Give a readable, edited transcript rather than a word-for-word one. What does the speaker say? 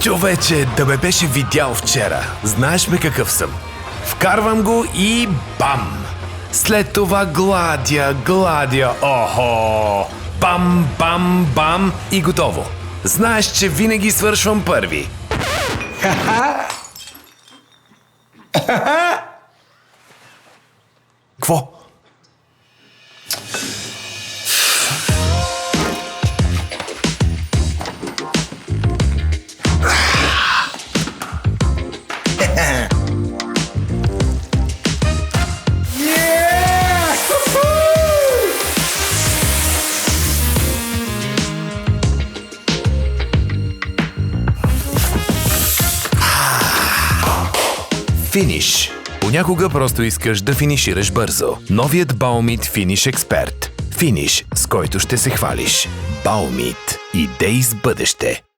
Човече, да ме беше видял вчера. Знаеш ме какъв съм. Вкарвам го и бам! След това гладя, охо! Бам, бам, бам и готово. Знаеш, че винаги свършвам първи. Кво? Финиш. Понякога просто искаш да финишираш бързо. Новият Baumit Finish Expert. Финиш, с който ще се хвалиш. Baumit. Идеи с бъдеще.